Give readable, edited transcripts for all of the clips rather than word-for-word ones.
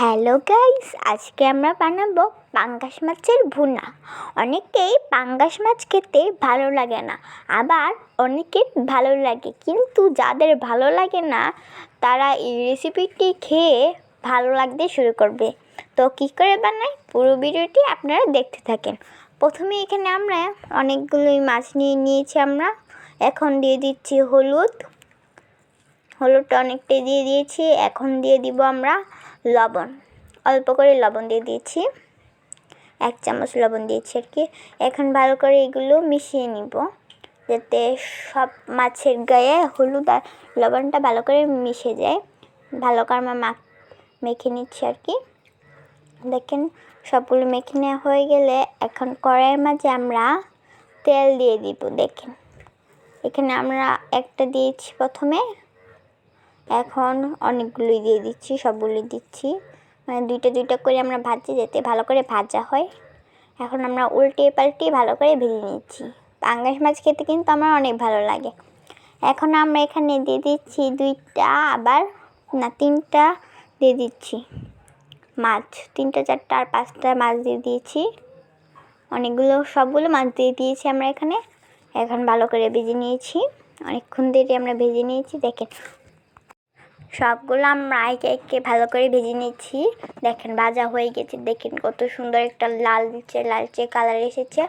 Hello guys, আজকে আমরা বানাবো পাঙ্গাস মাছের ভুনা। অনেকেই পাঙ্গাস মাছ খেতে ভালো লাগে না, আবার অনেকের ভালো লাগে, কিন্তু যাদের ভালো লাগে না তারা এই রেসিপিটি খেয়ে ভালো লাগতে শুরু করবে। তো কী করে বানাই পুরো ভিডিওটি আপনারা দেখতে থাকেন। প্রথমে এখানে আমরা অনেকগুলোই মাছ নিয়েছি আমরা। এখন দিয়ে দিচ্ছি হলুদটা অনেকটাই দিয়ে দিয়েছি। এখন দিয়ে দিব আমরা লবণ, অল্প করে লবণ দিয়ে দিয়েছি, 1 চামচ লবণ দিয়েছি আর কি। এখন ভালো করে এগুলো মিশিয়ে নিব, যাতে সব মাছের গায়ে হলুদ আর লবণটা ভালো করে মিশে যায়। ভালো করে আমরা মেখে নিচ্ছি আর কি। দেখেন সবগুলো মেখে নেওয়া হয়ে গেলে এখন কড়াইয়ের মাঝে আমরা তেল দিয়ে দিব। দেখেন এখানে আমরা একটা দিয়েছি প্রথমে, এখন অনেকগুলোই দিয়ে দিচ্ছি, সবগুলোই দিচ্ছি, মানে দুইটা করে আমরা ভাজি যাতে ভালো করে ভাজা হয়। এখন আমরা উল্টে পাল্টে ভালো করে ভেজে নিচ্ছি। পাঙ্গাস মাছ খেতে কিন্তু আমার অনেক ভালো লাগে। এখন আমরা এখানে দিয়ে দিচ্ছি 2টা, আবার না 3টা দিয়ে দিচ্ছি মাছ, 3টা 4টা আর 5টা মাছ দিয়ে দিয়েছি। সবগুলো মাছ দিয়ে দিয়েছি আমরা এখানে। এখন ভালো করে ভেজে নিয়েছি, অনেকক্ষণ ধরে আমরা ভেজে নিয়েছি। দেখেন সবগুলো আমরা একে ভালো করে ভেজে নিচ্ছি। দেখেন ভাজা হয়ে গেছে, দেখেন কত সুন্দর একটা লালচে কালার এসেছে।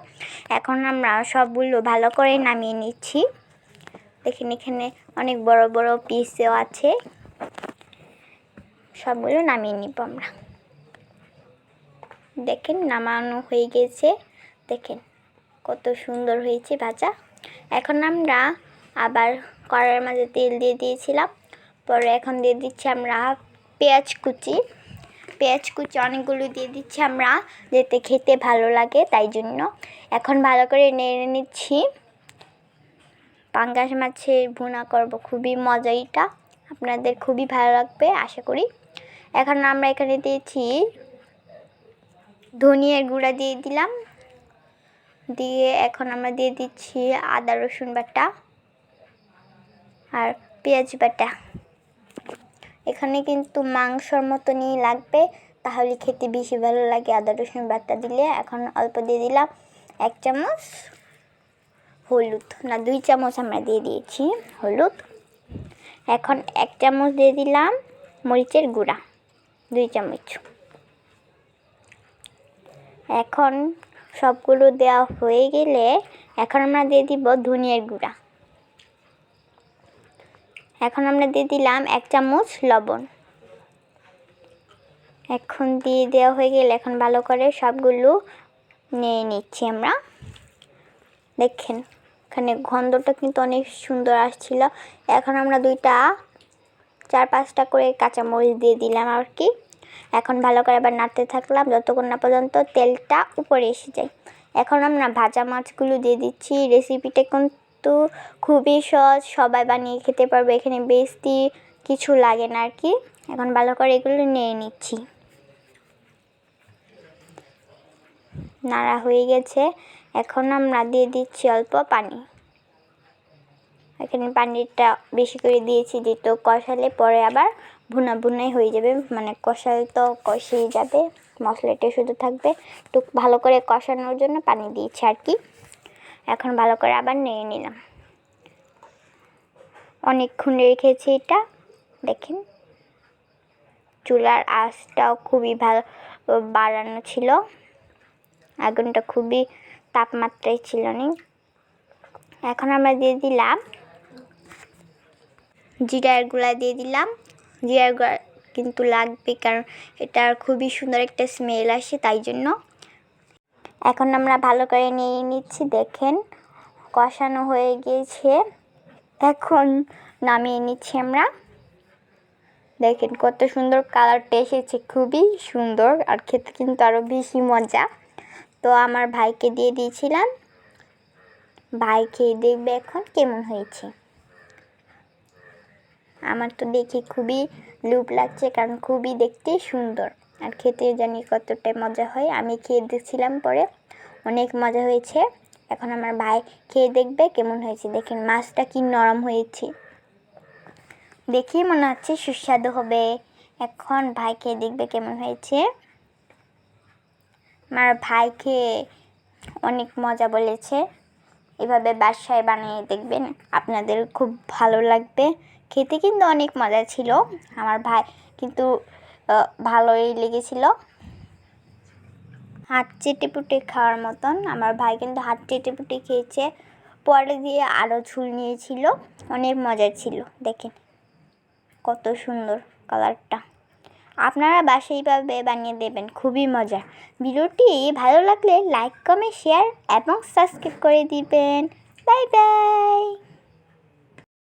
এখন আমরা সবগুলো ভালো করে নামিয়ে নিচ্ছি। দেখেন এখানে অনেক বড় বড় পিসও আছে, সবগুলো নামিয়ে নিব আমরা। দেখেন নামানো হয়ে গেছে, দেখেন কত সুন্দর হয়েছে ভাজা। এখন আমরা আবার কড়াইয়ের মাঝে তেল দিয়ে দিয়েছিলাম, পরে এখন দিয়ে দিচ্ছি আমরা পেঁয়াজ কুচি অনেকগুলো দিয়ে দিচ্ছি আমরা, যাতে খেতে ভালো লাগে তাই জন্য। এখন ভালো করে নেড়ে নিচ্ছি। পাঙ্গাস মাছের ভুনা করব, খুবই মজা, এটা আপনাদের খুবই ভালো লাগবে আশা করি। এখন আমরা এখানে দিয়েছি ধনিয়ার গুঁড়া দিয়ে দিলাম, দিয়ে এখন আমরা দিয়ে দিচ্ছি আদা রসুন বাটা আর পেঁয়াজ বাটা। এখানে কিন্তু মাংসর মতনই লাগবে, তাহলে খেতে বেশি ভালো লাগে আদা রসুন বাটা দিলে। এখন অল্প দিয়ে দিলাম 1 চামচ হলুদ, না 2 চামচ আমরা দিয়ে দিয়েছি হলুদ। এখন 1 চামচ দিয়ে দিলাম মরিচের গুঁড়া, 2 চামচ। এখন সবগুলো দেওয়া হয়ে গেলে এখন আমরা দিয়ে দিব ধনিয়ার গুঁড়া। এখন আমরা দিয়ে দিলাম 1 চামচ লবণ। এখন দিয়ে দেওয়া হয়ে গেলে এখন ভালো করে সবগুলো নিয়ে নিচ্ছি আমরা। দেখেন এখানে গন্ধটা কিন্তু অনেক সুন্দর আসছিল। এখন আমরা 4-5টা করে কাঁচামরিচ দিয়ে দিলাম আর কি। এখন ভালো করে আবার নাড়তে থাকলাম যতক্ষণ না পর্যন্ত তেলটা উপরে এসে যায়। এখন আমরা ভাজা মাছগুলো দিয়ে দিচ্ছি। রেসিপিটা কিন্তু খুবই সহজ, সবাই বানিয়ে খেতে পারবে, এখানে বেশি কিছু লাগে না আর কি। এখন ভালো করে এগুলো নিয়ে নিচ্ছি। নাড়া হয়ে গেছে, এখন আমরা দিয়ে দিচ্ছি অল্প পানি। এখানে পানিটা বেশি করে দিয়েছি, যেহেতু কষালে পরে আবার ভুনাই হয়ে যাবে, মানে কষালে তো কষেই যাবে, মশলাটা শুধু থাকবে। একটু ভালো করে কষানোর জন্য পানি দিয়েছি আর কি। এখন ভালো করে আবার নেড়ে নিলাম, অনেকক্ষণ রেখেছি এটা। দেখেন চুলার আঁচটাও খুবই ভালো বাড়ানো ছিল, আগুনটা খুবই তাপমাত্রায় ছিল না। এখন আমরা দিয়ে দিলাম জিরার গুঁড়া দিয়ে দিলাম। জিরার গুঁড়া কিন্তু লাগবে, কারণ এটার খুবই সুন্দর একটা স্মেল আসে তাই জন্য। এখন আমরা ভালো করে নিয়ে নিচ্ছি। দেখেন কষানো হয়ে গিয়েছে, এখন নামিয়ে নিচ্ছি আমরা। দেখেন কত সুন্দর কালারটা এসেছে, খুবই সুন্দর, আর খেতে কিন্তু আরও বেশি মজা। তো আমার ভাইকে দিয়ে দিয়েছিলাম, ভাই খেয়ে দেখবে এখন কেমন হয়েছে। আমার তো দেখে খুবই লোভ লাগছে, কারণ খুবই দেখতে সুন্দর, আর খেতে জানি কতটা মজা হয়। আমি খেয়ে দেখছিলাম, পরে অনেক মজা হয়েছে। এখন আমার ভাই খেয়ে দেখবে কেমন হয়েছে। দেখেন মাছটা কি নরম হয়েছে, দেখেই মনে হচ্ছে সুস্বাদু হবে। এখন ভাই খেয়ে দেখবে কেমন হয়েছে। আমার ভাই খেয়ে অনেক মজা বলেছে। এভাবে বাসায় বানিয়ে দেখবেন, আপনাদের খুব ভালো লাগবে। খেতে কিন্তু অনেক মজা ছিল। আমার ভাই কিন্তু ভালোই লেগেছিল। হাত চেটেপুটে খাওয়ার মতন। আমার ভাই কিন্তু হাত চেটেপুটে খেয়েছে। পরে দিয়ে আরও ঝুল নিয়েছিল, অনেক মজা ছিল। দেখেন কত সুন্দর কালারটা। আপনারা বাসায় এইভাবে বানিয়ে দেবেন, খুবই মজা। ভিডিওটি ভালো লাগলে লাইক কমেন্ট শেয়ার এবং সাবস্ক্রাইব করে দিবেন। Bye bye.